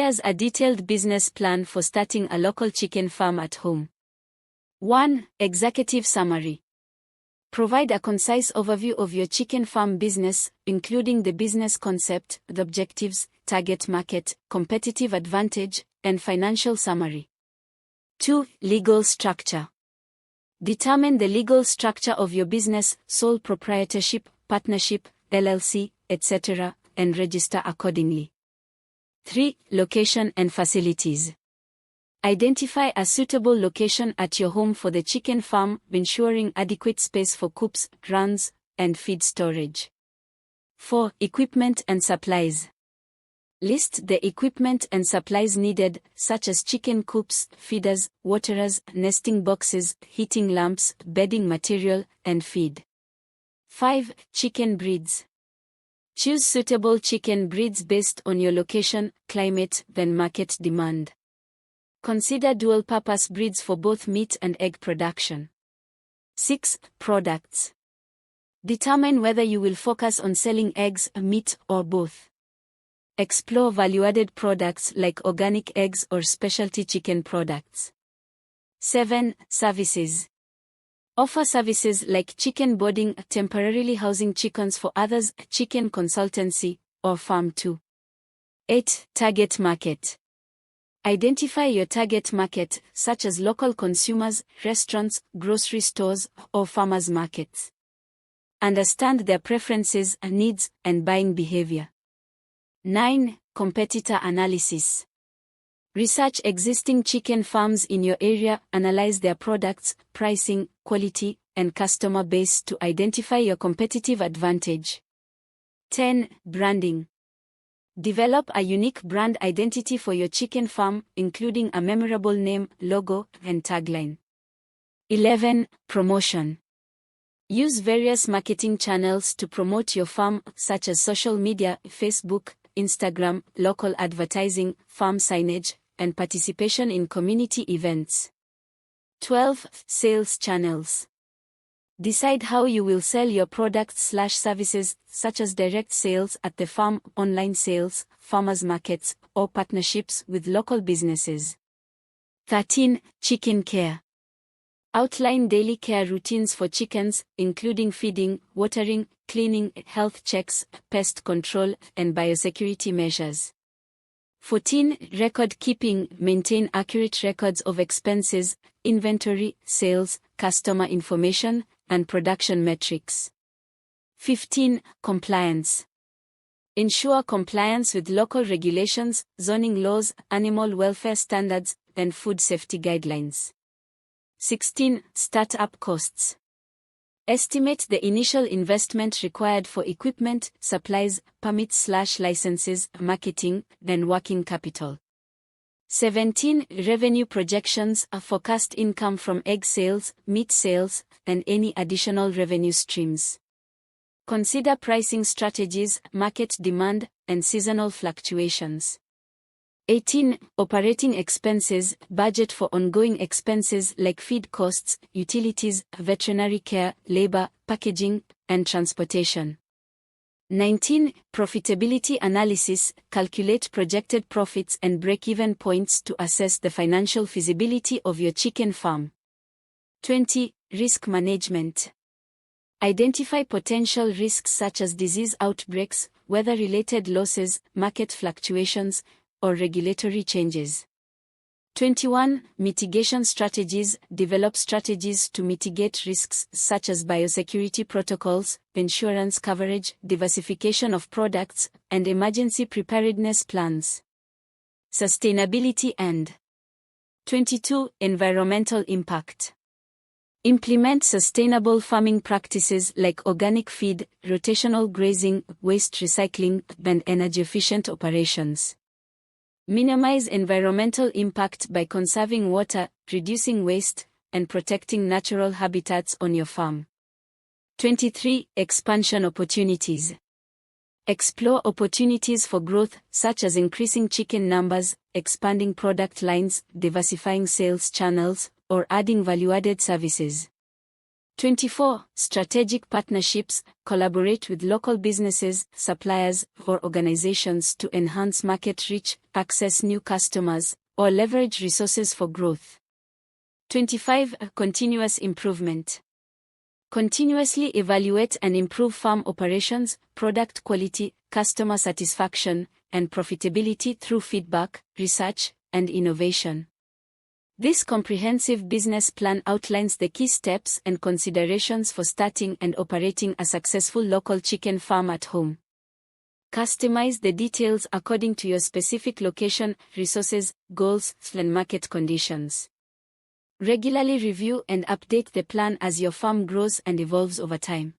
Here's a detailed business plan for starting a local chicken farm at home. 1. Executive Summary. Provide a concise overview of your chicken farm business, including the business concept, the objectives, target market, competitive advantage, and financial summary. 2. Legal structure. Determine the legal structure of your business, sole proprietorship, partnership, LLC, etc., and register accordingly. 3. Location and facilities. Identify a suitable location at your home for the chicken farm, ensuring adequate space for coops, runs, and feed storage. 4. Equipment and supplies. List the equipment and supplies needed, such as chicken coops, feeders, waterers, nesting boxes, heating lamps, bedding material, and feed. 5. Chicken breeds. Choose suitable chicken breeds based on your location, climate, and market demand. Consider dual-purpose breeds for both meat and egg production. 6. Products. Determine whether you will focus on selling eggs, meat, or both. Explore value-added products like organic eggs or specialty chicken products. 7. Services. Offer services like chicken boarding, temporarily housing chickens for others, chicken consultancy, or farm to. 8. Target market. Identify your target market, such as local consumers, restaurants, grocery stores, or farmers markets. Understand their preferences, needs, and buying behavior. 9. Competitor analysis. Research existing chicken farms in your area, analyze their products, pricing, quality, and customer base to identify your competitive advantage. 10. Branding. Develop a unique brand identity for your chicken farm, including a memorable name, logo, and tagline. 11. Promotion. Use various marketing channels to promote your farm, such as social media, Facebook, Instagram, local advertising, farm signage, and participation in community events. 12. Sales channels. Decide how you will sell your products/services, such as direct sales at the farm, online sales, farmers markets, or partnerships with local businesses. 13. Chicken care. Outline daily care routines for chickens, including feeding, watering, cleaning, health checks, pest control, and biosecurity measures. 14. Record keeping. Maintain accurate records of expenses, inventory, sales, customer information, and production metrics. 15. Compliance. Ensure compliance with local regulations, zoning laws, animal welfare standards, and food safety guidelines. 16. Startup costs. Estimate the initial investment required for equipment, supplies, permits/licenses, marketing, and working capital. 17. Revenue projections. Forecast income from egg sales, meat sales, and any additional revenue streams. Consider pricing strategies, market demand, and seasonal fluctuations. 18. Operating expenses. Budget for ongoing expenses like feed costs, utilities, veterinary care, labor, packaging, and transportation. 19. Profitability analysis. Calculate projected profits and break-even points to assess the financial feasibility of your chicken farm. 20. Risk management. Identify potential risks such as disease outbreaks, weather-related losses, market fluctuations, or regulatory changes. 21. Mitigation strategies. Develop strategies to mitigate risks such as biosecurity protocols, insurance coverage, diversification of products, and emergency preparedness plans. Sustainability and 22. Environmental impact. Implement sustainable farming practices like organic feed, rotational grazing, waste recycling, and energy-efficient operations. Minimize environmental impact by conserving water, reducing waste, and protecting natural habitats on your farm. 23. Expansion opportunities. Explore opportunities for growth, such as increasing chicken numbers, expanding product lines, diversifying sales channels, or adding value-added services. 24. Strategic partnerships. Collaborate with local businesses, suppliers, or organizations to enhance market reach, access new customers, or leverage resources for growth. 25. Continuous improvement. Continuously evaluate and improve farm operations, product quality, customer satisfaction, and profitability through feedback, research, and innovation. This comprehensive business plan outlines the key steps and considerations for starting and operating a successful local chicken farm at home. Customize the details according to your specific location, resources, goals, and market conditions. Regularly review and update the plan as your farm grows and evolves over time.